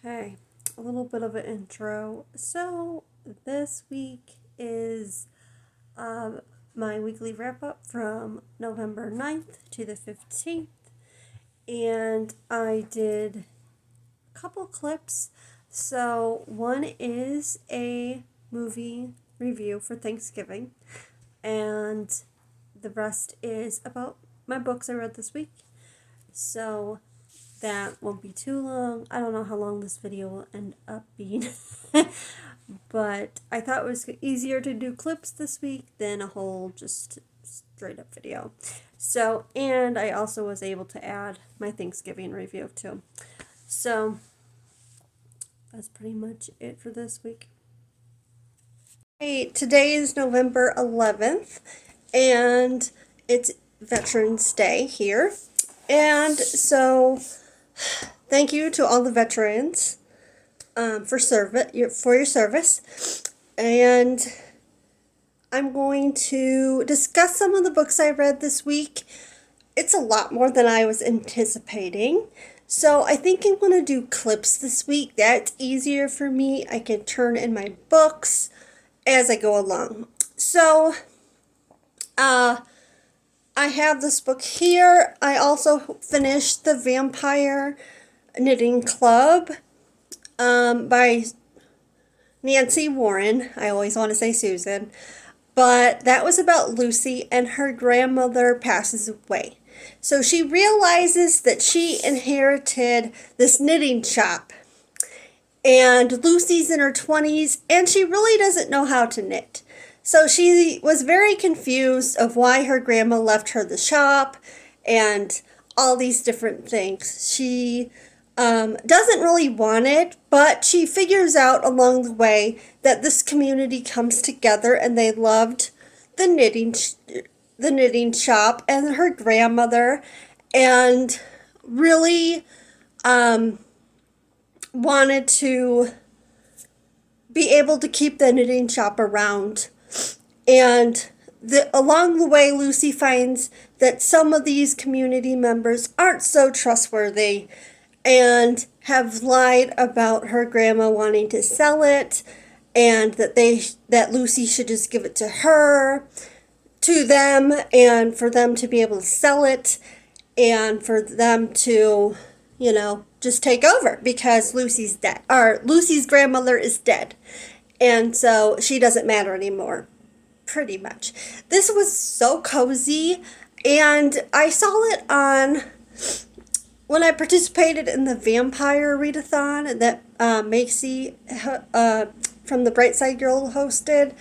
Okay, a little bit of an intro. So, this week is um, my weekly wrap up from November 9th to the 15th. And I did a couple clips. So, one is a movie review for Thanksgiving, and the rest is about my books I read this week. So, that won't be too long. I don't know how long this video will end up being. But I thought it was easier to do clips this week than a whole just straight up video. So, and I also was able to add my Thanksgiving review too. So, that's pretty much it for this week. Hey, today is November 11th, and it's Veterans Day here. And so, thank you to all the veterans for your service. And I'm going to discuss some of the books I read this week. It's a lot more than I was anticipating. So I think I'm going to do clips this week. That's easier for me. I can turn in my books as I go along. So, I have this book here. I also finished The Vampire Knitting Club by Nancy Warren. I always want to say Susan. But that was about Lucy, and her grandmother passes away. So she realizes that she inherited this knitting shop. And Lucy's in her 20s, and she really doesn't know how to knit. So she was very confused of why her grandma left her the shop and all these different things. She doesn't really want it, but she figures out along the way that this community comes together and they loved the knitting shop and her grandmother, and really wanted to be able to keep the knitting shop around. And along the way, Lucy finds that some of these community members aren't so trustworthy and have lied about her grandma wanting to sell it, and that Lucy should just give it to them, and for them to be able to sell it, and for them to, just take over because Lucy's dead, or Lucy's grandmother is dead, and so she doesn't matter anymore. Pretty much. This was so cozy, and I saw it when I participated in the Vampire Readathon that Macy from the Brightside Girl hosted.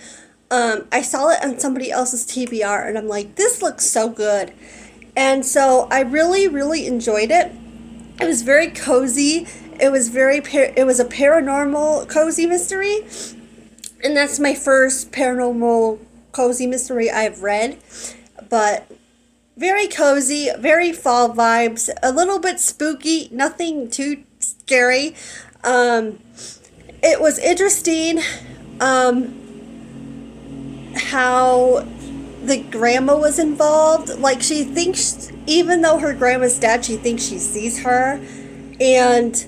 I saw it on somebody else's TBR, and I'm like, this looks so good. And so I really, really enjoyed it. It was very cozy. It was a paranormal cozy mystery, and that's my first paranormal cozy mystery I've read, but very cozy, very fall vibes, a little bit spooky, nothing too scary. It was interesting how the grandma was involved. Like, she thinks, even though her grandma's dead, she thinks she sees her, and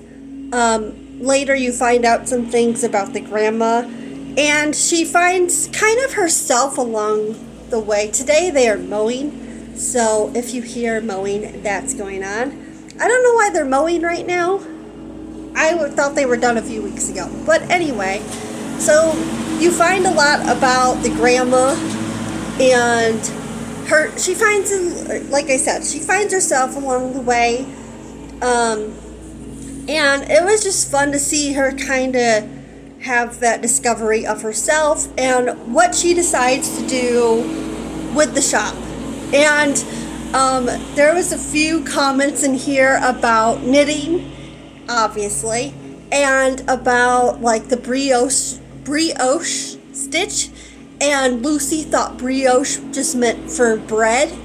later you find out some things about the grandma. And she finds kind of herself along the way. Today they are mowing, so if you hear mowing, that's going on. I don't know why they're mowing right now. I thought they were done a few weeks ago. But anyway, so you find a lot about the grandma, and she finds, like I said, she finds herself along the way. And it was just fun to see her kind of have that discovery of herself and what she decides to do with the shop. And there was a few comments in here about knitting, obviously, and about like the brioche stitch, and Lucy thought brioche just meant for bread,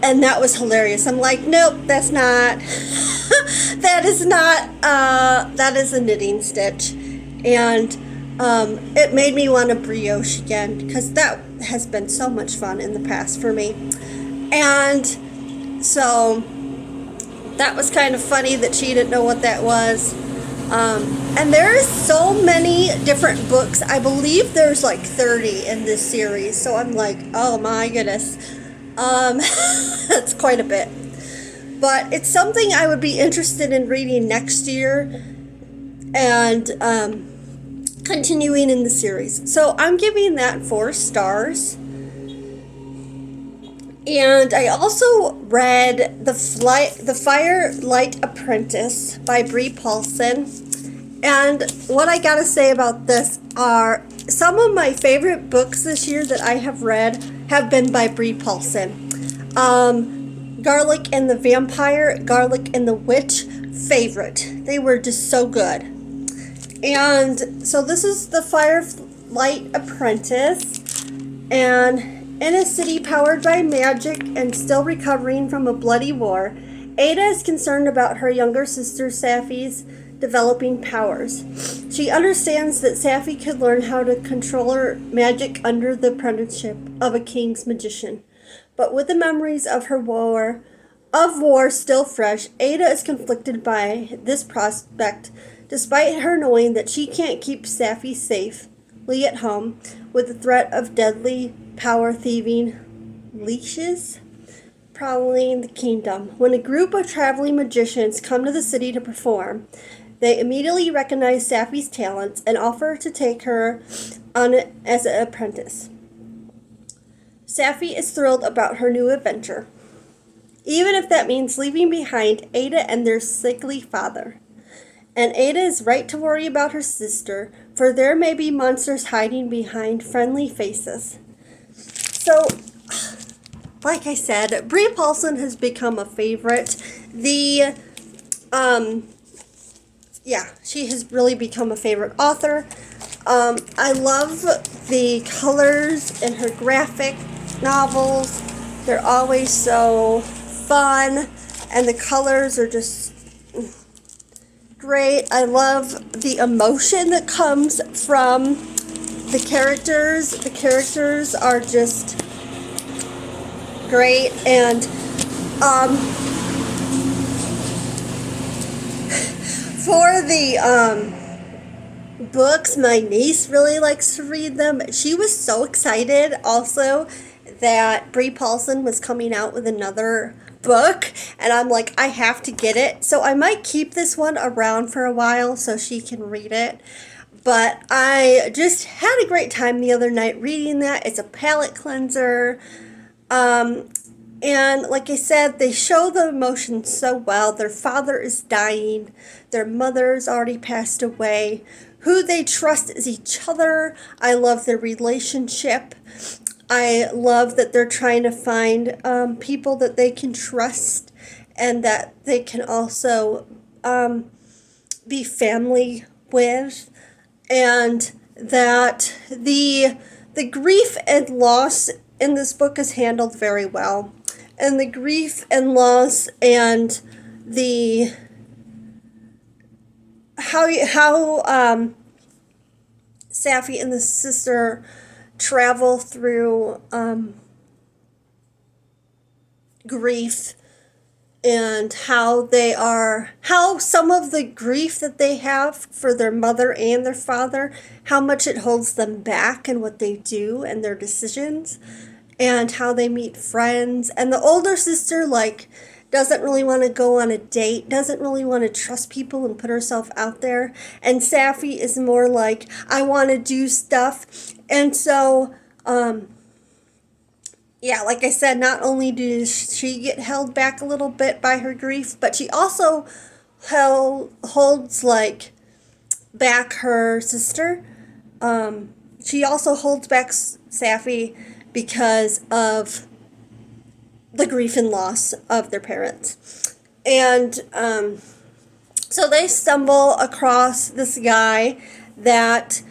and that was hilarious. I'm like, nope, that's not that is a knitting stitch. And it made me want a brioche again, because that has been so much fun in the past for me. And so that was kind of funny that she didn't know what that was. And there's so many different books. I believe there's like 30 in this series. So I'm like, oh my goodness. That's quite a bit. But it's something I would be interested in reading next year and continuing in the series. So I'm giving that 4 stars. And I also read The Firelight Apprentice by Brie Paulson. And what I gotta say about this are some of my favorite books this year that I have read have been by Brie Paulson. Garlic and the Vampire, Garlic and the Witch, favorite. They were just so good. And so this is The Firelight Apprentice. And in a city powered by magic and still recovering from a bloody war, Ada is concerned about her younger sister Safi's developing powers. She understands that Safi could learn how to control her magic under the apprenticeship of a king's magician. But with the memories of war still fresh, Ada is conflicted by this prospect, despite her knowing that she can't keep Safi safely at home with the threat of deadly power-thieving leashes prowling the kingdom. When a group of traveling magicians come to the city to perform, they immediately recognize Safi's talents and offer to take her on as an apprentice. Safi is thrilled about her new adventure, even if that means leaving behind Ada and their sickly father. And Ada is right to worry about her sister, for there may be monsters hiding behind friendly faces. So, like I said, Brie Paulson has become a favorite. She has really become a favorite author. I love the colors in her graphic novels. They're always so fun, and the colors are just great. I love the emotion that comes from the characters. The characters are just great. And for the books, my niece really likes to read them. She was so excited also that Brie Paulson was coming out with another book, and I'm like, I have to get it. So I might keep this one around for a while so she can read it. But I just had a great time the other night reading that. It's a palate cleanser. And like I said, they show the emotions so well. Their father is dying. Their mother's already passed away. Who they trust is each other. I love their relationship. I love that they're trying to find people that they can trust and that they can also be family with. And that the grief and loss in this book is handled very well. And the grief and loss and the how Safi and the sister travel through grief, and how some of the grief that they have for their mother and their father, how much it holds them back and what they do and their decisions, and how they meet friends. And the older sister, doesn't really want to go on a date, doesn't really want to trust people and put herself out there. And Safi is more like, I want to do stuff. And so, like I said, not only does she get held back a little bit by her grief, but she also holds back her sister. She also holds back Safi because of the grief and loss of their parents. And so they stumble across this guy that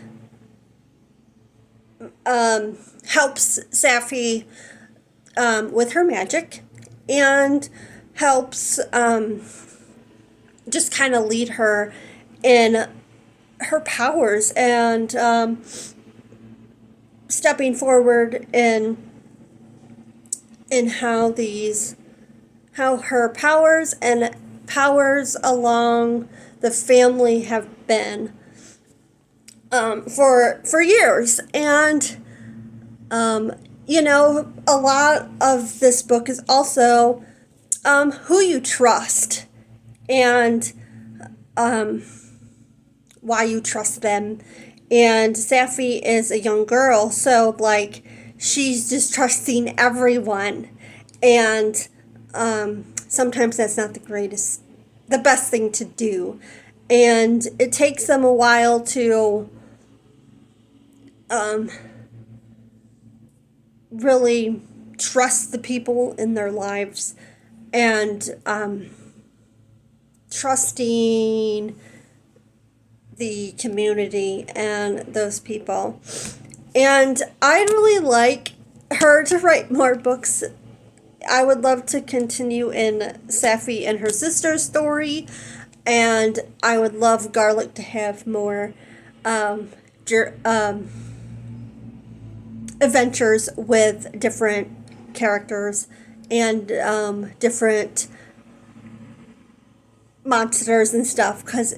helps Safi with her magic, and helps just kind of lead her in her powers, and stepping forward in how her powers and powers along the family have been for years. And you know, a lot of this book is also who you trust and why you trust them. And Safi is a young girl, so like she's just trusting everyone, and sometimes that's not the best thing to do, and it takes them a while to really trust the people in their lives, and trusting the community and those people. And I'd really like her to write more books. I would love to continue in Safi and her sister's story, and I would love Garlic to have more um, adventures with different characters and different monsters and stuff, because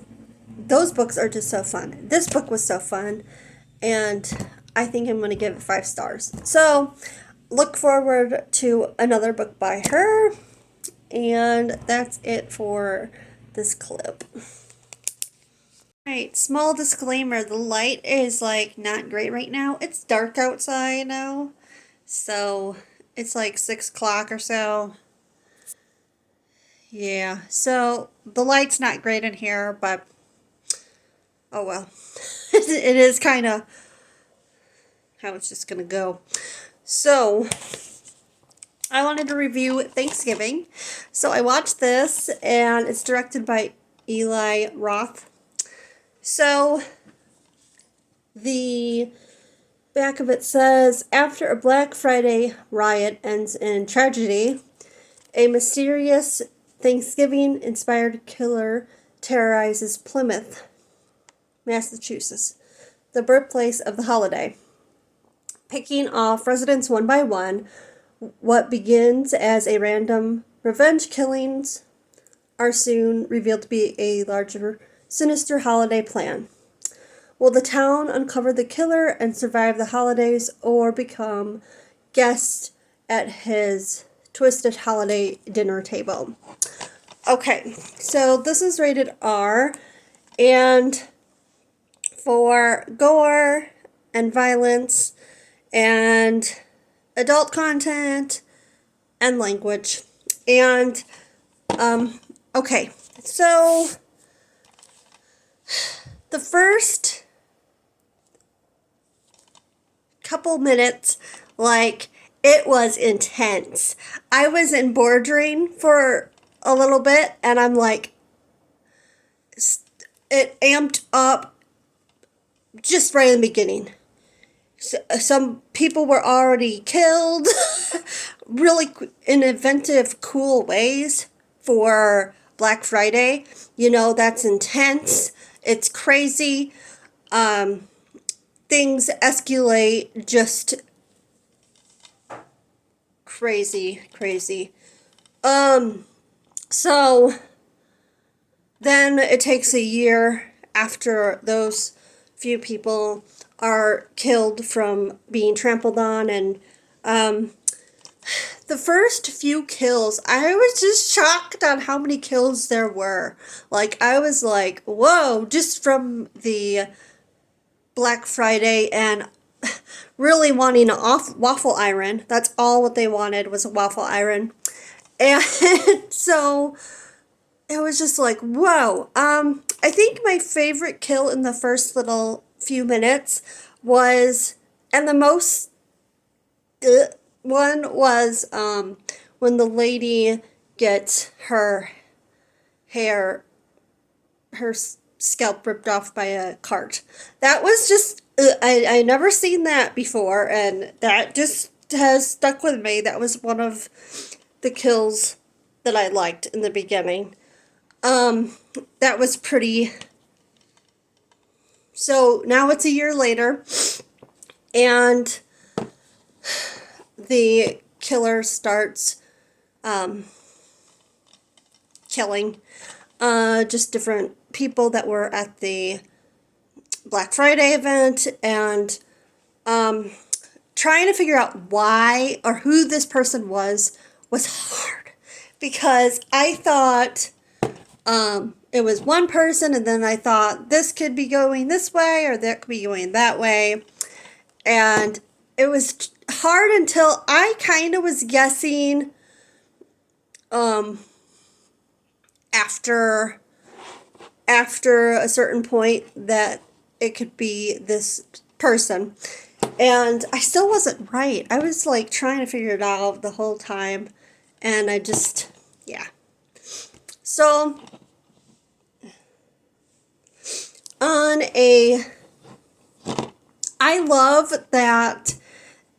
those books are just so fun. This book was so fun, and I think I'm going to give it 5 stars. So look forward to another book by her, and that's it for this clip. Right, small disclaimer, the light is like not great right now. It's dark outside now, so it's like 6 o'clock or so. Yeah, so the light's not great in here, but oh well. It is kind of how it's just gonna go. So I wanted to review Thanksgiving. So I watched this, and it's directed by Eli Roth. So the back of it says, after a Black Friday riot ends in tragedy, a mysterious Thanksgiving-inspired killer terrorizes Plymouth, Massachusetts, the birthplace of the holiday. Picking off residents one by one, what begins as a random revenge killings are soon revealed to be a larger, sinister holiday plan. Will the town uncover the killer and survive the holidays, or become guests at his twisted holiday dinner table? Okay, so this is rated R, and for gore and violence and adult content and language. And okay, so the first couple minutes, like, it was intense. I was in bordering for a little bit, and I'm like, it amped up just right in the beginning. Some people were already killed, really in inventive, cool ways for Black Friday. You know, that's intense. It's crazy. Things escalate just crazy. So then it takes a year after those few people are killed from being trampled on, and the first few kills, I was just shocked on how many kills there were. Like, I was like, whoa, just from the Black Friday, and really wanting a waffle iron. That's all what they wanted, was a waffle iron. And so it was just like, whoa. I think my favorite kill in the first little few minutes was, and the most one was when the lady gets her hair, her scalp ripped off by a cart. That was just, I never seen that before, and that just has stuck with me. That was one of the kills that I liked in the beginning. That was pretty. So now it's a year later, and the killer starts killing just different people that were at the Black Friday event, and trying to figure out why or who this person was hard, because I thought it was one person, and then I thought this could be going this way or that could be going that way, and it was hard until I kind of was guessing after a certain point that it could be this person. And I still wasn't right. I was like trying to figure it out the whole time. And I just, yeah. So, I love that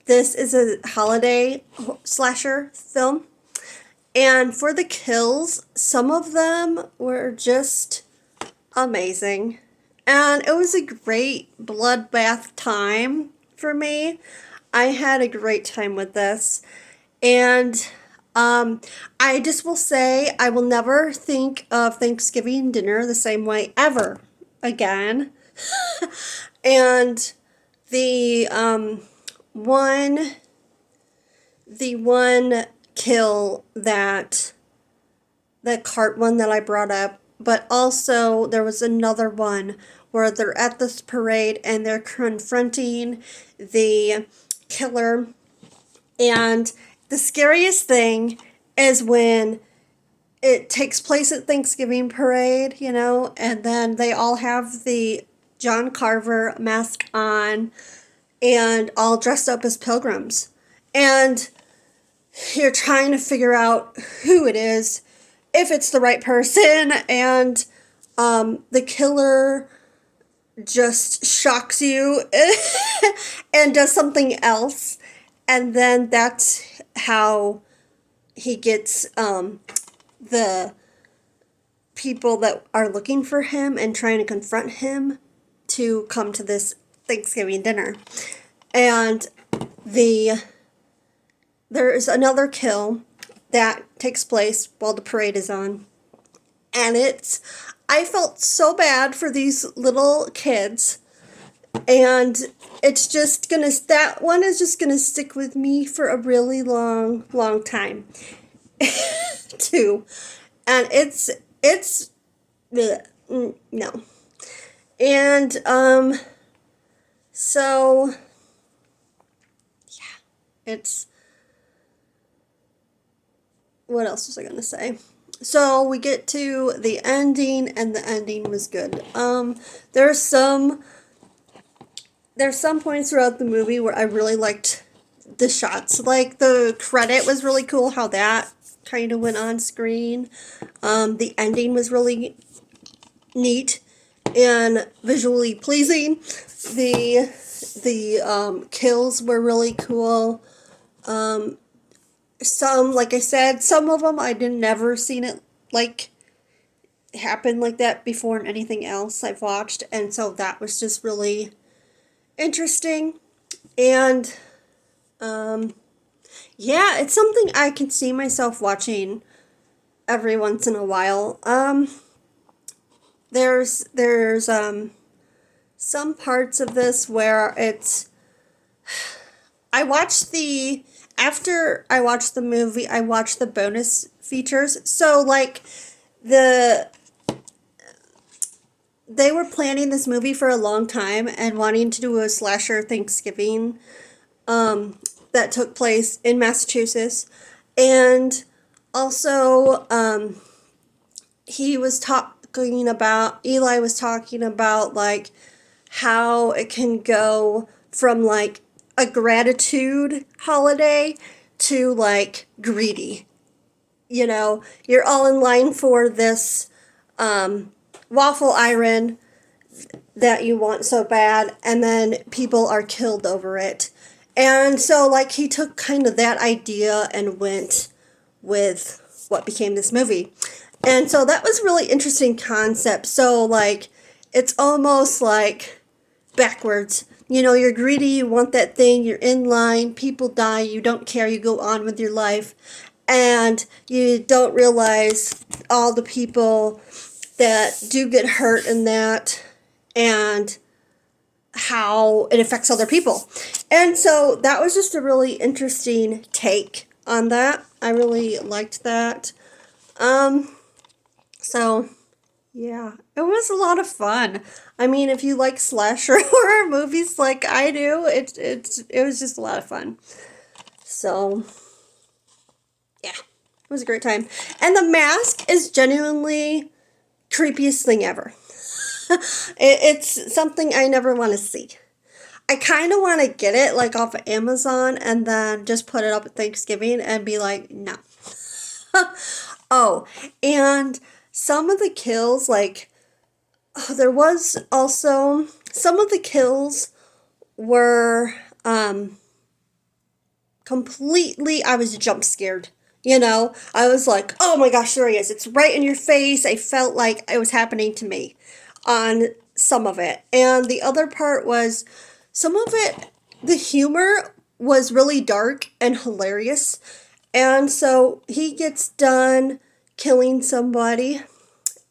this is a holiday slasher film. And for the kills, some of them were just amazing. And it was a great bloodbath time for me. I had a great time with this. And I just will say I will never think of Thanksgiving dinner the same way ever again. And the one kill, that the cart one that I brought up, but also there was another one where they're at this parade and they're confronting the killer. And the scariest thing is when it takes place at Thanksgiving parade, you know, and then they all have the John Carver mask on and all dressed up as pilgrims. And you're trying to figure out who it is, if it's the right person, and the killer just shocks you and does something else, and then that's how he gets the people that are looking for him and trying to confront him to come to this Thanksgiving dinner. And there is another kill that takes place while the parade is on. And I felt so bad for these little kids. And it's just that one is just gonna stick with me for a really long, long time. Too. And it's no. And, so, yeah, what else was I going to say? So we get to the ending, and the ending was good. There's some points throughout the movie where I really liked the shots. Like the credit was really cool, how that kind of went on screen. The ending was really neat and visually pleasing. The kills were really cool. Some, like I said, some of them I never seen it like happen like that before in anything else I've watched, and so that was just really interesting. And yeah, it's something I can see myself watching every once in a while. There's some parts of this where after I watched the movie, I watched the bonus features. So, like, they were planning this movie for a long time and wanting to do a slasher Thanksgiving that took place in Massachusetts. And also, Eli was talking about, like, how it can go from, like, a gratitude holiday to, like, greedy. You know, you're all in line for this waffle iron that you want so bad, and then people are killed over it. And so, like, he took kind of that idea and went with what became this movie. And so that was really interesting concept. So, like, it's almost like backwards. You know, you're greedy, you want that thing, you're in line, people die, you don't care, you go on with your life, and you don't realize all the people that do get hurt in that, and how it affects other people. And so that was just a really interesting take on that. I really liked that. So yeah, it was a lot of fun. I mean, if you like slasher horror movies like I do, it was just a lot of fun. So yeah, it was a great time. And The Mask is genuinely creepiest thing ever. It's something I never want to see. I kind of want to get it like off of Amazon and then just put it up at Thanksgiving and be like, no. Oh, and some of the kills, like, there was also some of the kills were completely, I was jump scared. You know, I was like, oh my gosh, there he is. It's right in your face. I felt like it was happening to me on some of it. And the other part was some of it, the humor was really dark and hilarious. And so he gets done killing somebody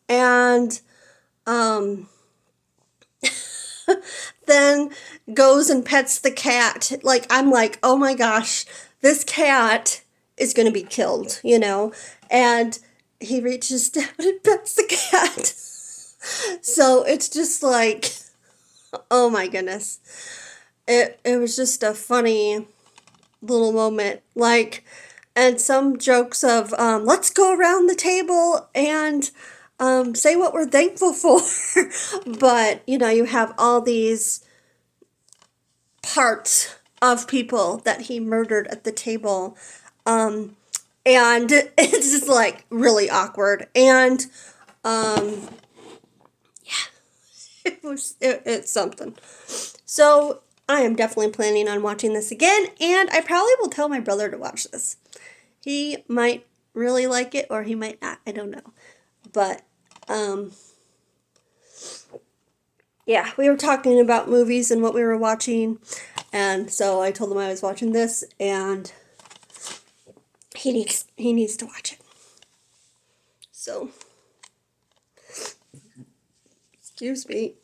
and then goes and pets the cat. Like, I'm like, oh my gosh, this cat is going to be killed, you know? And he reaches down and pets the cat. So it's just like, oh my goodness. It was just a funny little moment. Like, and some jokes of, let's go around the table and say what we're thankful for. But, you know, you have all these parts of people that he murdered at the table. And it's just like really awkward. And yeah, it's something. So I am definitely planning on watching this again, and I probably will tell my brother to watch this. He might really like it or he might not. I don't know. But yeah, we were talking about movies and what we were watching, and so I told him I was watching this, and he needs to watch it. So, excuse me.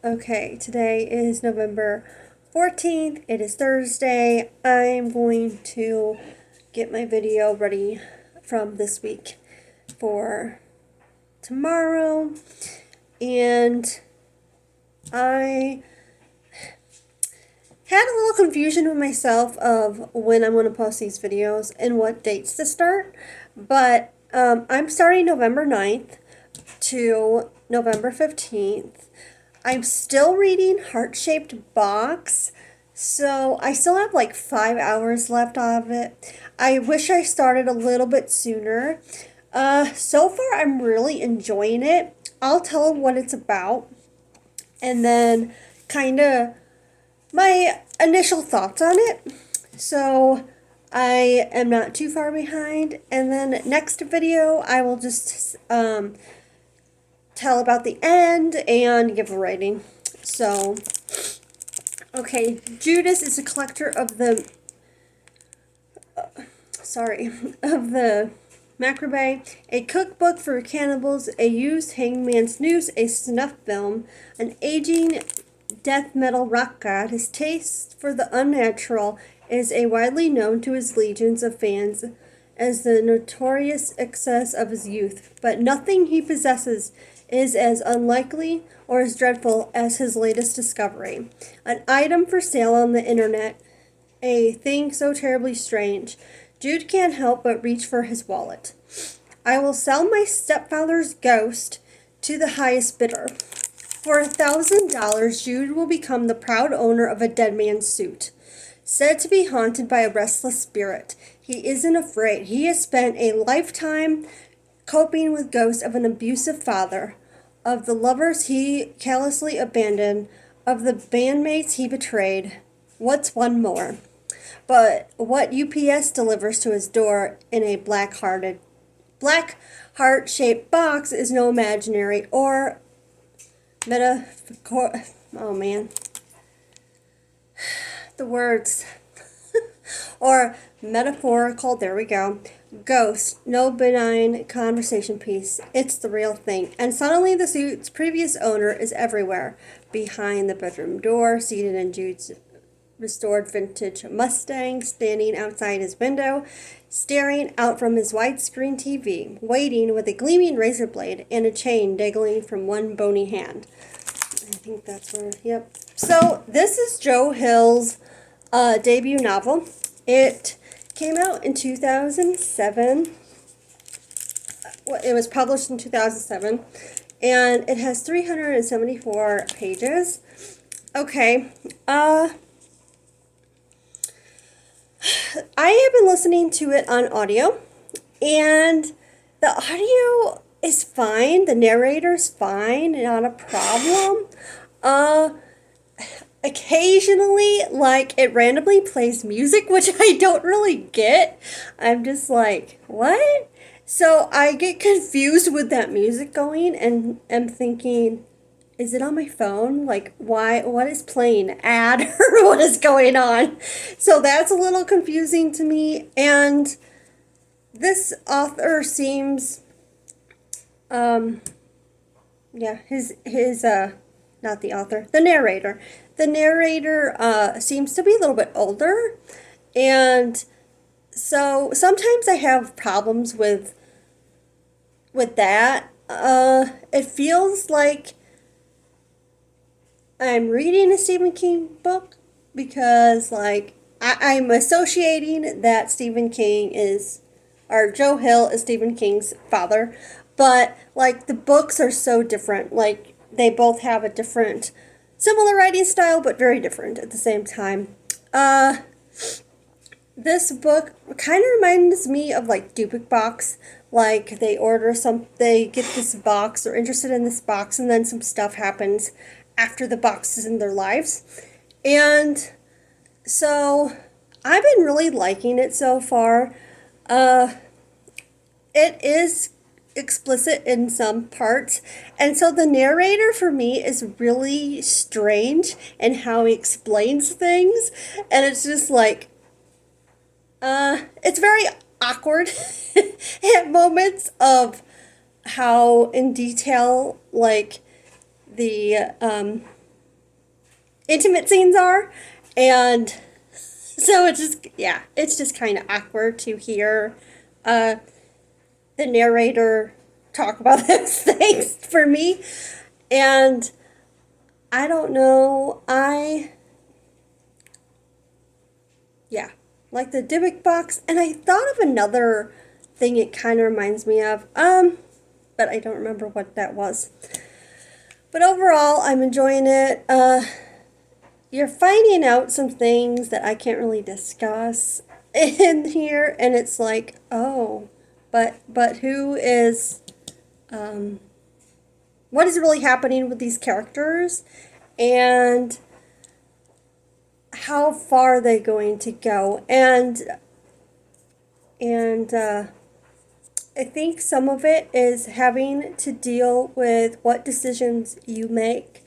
Okay, today is November 14th. It is Thursday. I'm going to get my video ready from this week for tomorrow, and I had a little confusion with myself of when I'm going to post these videos and what dates to start, but I'm starting November 9th to November 15th. I'm still reading Heart-Shaped Box, so I still have like 5 hours left of it. I wish I started a little bit sooner. So far I'm really enjoying it. I'll tell them what it's about, and then kind of my initial thoughts on it. So I am not too far behind, and then next video I will just tell about the end and give a rating. So, okay, Judas is a collector of the, of the Macabre, a cookbook for cannibals, a used hangman's noose, a snuff film, an aging death metal rock god. His taste for the unnatural is a widely known to his legions of fans as the notorious excess of his youth, but nothing he possesses is as unlikely or as dreadful as his latest discovery. An item for sale on the internet, a thing so terribly strange. Jude can't help but reach for his wallet. I will sell my stepfather's ghost to the highest bidder. For $1,000, Jude will become the proud owner of a dead man's suit. Said to be haunted by a restless spirit, he isn't afraid. He has spent a lifetime coping with ghosts of an abusive father, of the lovers he callously abandoned, of the bandmates he betrayed. What's one more? But what UPS delivers to his door in a black heart-shaped box is no imaginary or metaphor. Oh man, the words or metaphorical. There we go. Ghost, no benign conversation piece. It's the real thing. And suddenly the suit's previous owner is everywhere. Behind the bedroom door, seated in Jude's restored vintage Mustang, standing outside his window, staring out from his widescreen TV, waiting with a gleaming razor blade and a chain dangling from one bony hand. I think that's where, yep. So this is Joe Hill's debut novel. It came out in 2007. It was published in 2007, and it has 374 pages. Okay, I have been listening to it on audio, and the audio is fine. The narrator's fine, not a problem. Occasionally, like, it randomly plays music, which I don't really get. I'm just like, what? So I get confused with that music going, and I'm thinking, is it on my phone? Like, why? What is playing? Ad or what is going on? So that's a little confusing to me. And this author seems, yeah, not the author, the narrator. The narrator seems to be a little bit older, and so sometimes I have problems with that. It feels like I'm reading a Stephen King book because, like, I'm associating that Stephen King is, or Joe Hill is Stephen King's father, but, like, the books are so different. Like, they both have a different, similar writing style, but very different at the same time. This book kind of reminds me of, like, Dupik Box. Like, they get this box, they're interested in this box, and then some stuff happens after the box is in their lives. And so I've been really liking it so far. It is explicit in some parts, and so the narrator for me is really strange in how he explains things, and it's just like, it's very awkward at moments of how in detail, like, the intimate scenes are, and so it's just kind of awkward to hear the narrator talk about those things for me. And I don't know, like the Dybbuk box. And I thought of another thing it kind of reminds me of, but I don't remember what that was. But overall, I'm enjoying it. You're finding out some things that I can't really discuss in here, and it's like, oh, but who is, what is really happening with these characters, and how far are they going to go? And I think some of it is having to deal with what decisions you make.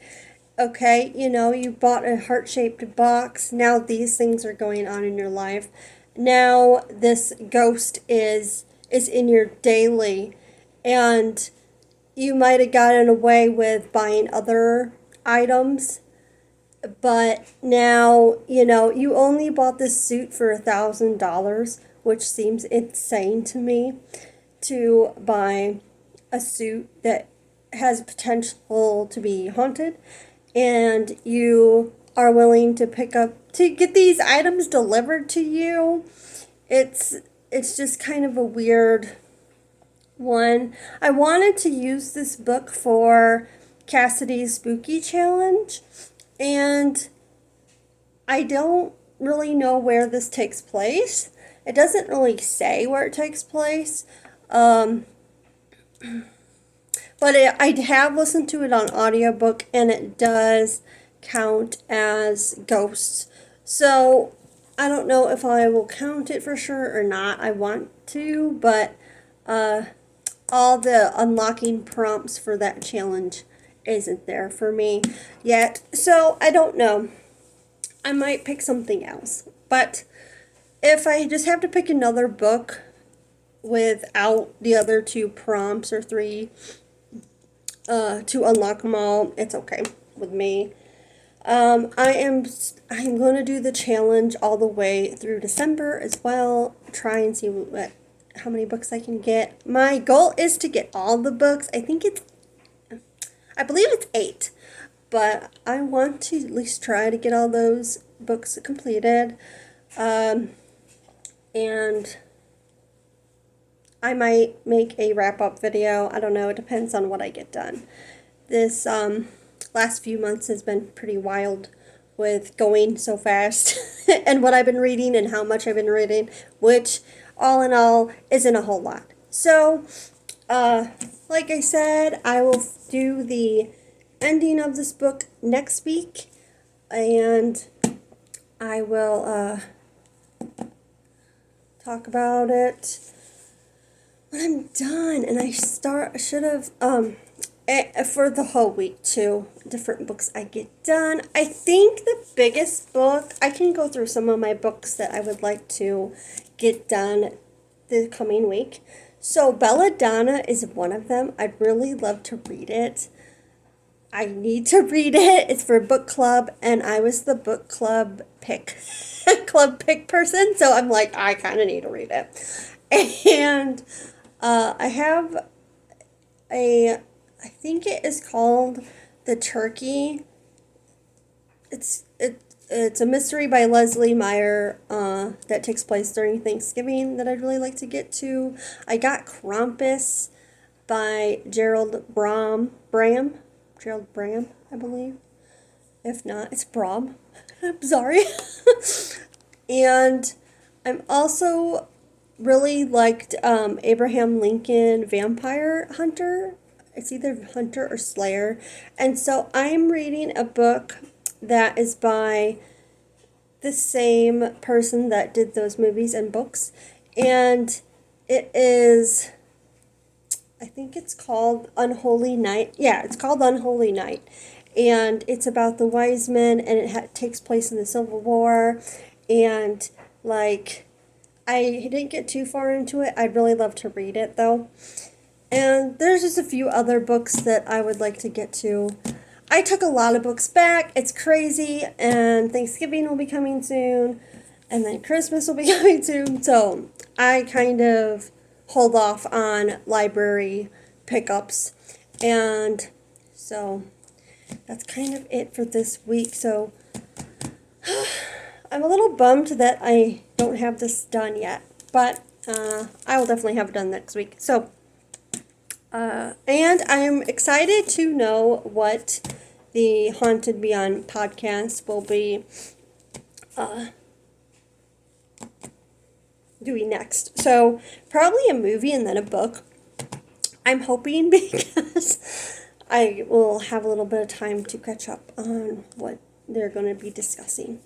Okay, you bought a heart-shaped box. Now these things are going on in your life. Now this ghost is in your daily, and you might have gotten away with buying other items, but now, you only bought this suit for $1,000, which seems insane to me, to buy a suit that has potential to be haunted, and you are willing to get these items delivered to you. It's just kind of a weird one. I wanted to use this book for Cassidy's Spooky Challenge, and I don't really know where this takes place. It doesn't really say where it takes place. But I have listened to it on audiobook, and it does count as ghosts. So I don't know if I will count it for sure or not. I want to, but all the unlocking prompts for that challenge isn't there for me yet. So I don't know. I might pick something else. But if I just have to pick another book without the other two prompts or three to unlock them all, it's okay with me. I'm going to do the challenge all the way through December as well. Try and see how many books I can get. My goal is to get all the books. I believe it's 8, but I want to at least try to get all those books completed. And I might make a wrap-up video. I don't know. It depends on what I get done. This last few months has been pretty wild with going so fast and what I've been reading and how much I've been reading, which all in all isn't a whole lot. So, like I said, I will do the ending of this book next week, and I will talk about it when I'm done. And I should have for the whole week too, different books I get done. I think the biggest book, I can go through some of my books that I would like to get done the coming week. So Belladonna is one of them. I'd really love to read it. I need to read it. It's for book club, and I was the book club pick person, so I'm like, I kind of need to read it. And I have I think it is called The Turkey. It's a mystery by Leslie Meyer that takes place during Thanksgiving that I'd really like to get to. I got Krampus by Gerald Bram, I believe. If not, it's Bram. I'm sorry. And I'm also really liked Abraham Lincoln Vampire Hunter. It's either Hunter or Slayer. And so I'm reading a book that is by the same person that did those movies and books. And it is, I think it's called Unholy Night. Yeah, it's called Unholy Night. And it's about the wise men, and it takes place in the Civil War. And, like, I didn't get too far into it. I'd really love to read it, though. And there's just a few other books that I would like to get to. I took a lot of books back. It's crazy, and Thanksgiving will be coming soon, and then Christmas will be coming soon. So I kind of hold off on library pickups. And so that's kind of it for this week. So I'm a little bummed that I don't have this done yet, but I will definitely have it done next week. So, and I'm excited to know what the Haunted Beyond podcast will be doing next. So, probably a movie and then a book. I'm hoping, because I will have a little bit of time to catch up on what they're going to be discussing.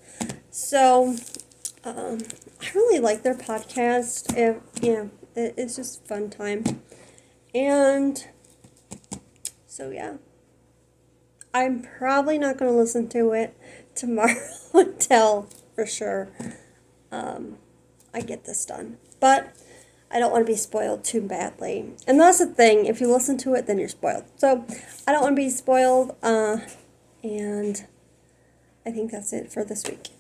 So, I really like their podcast. It's just a fun time. And so, yeah. I'm probably not going to listen to it tomorrow until, for sure, I get this done. But I don't want to be spoiled too badly. And that's the thing. If you listen to it, then you're spoiled. So, I don't want to be spoiled. And I think that's it for this week.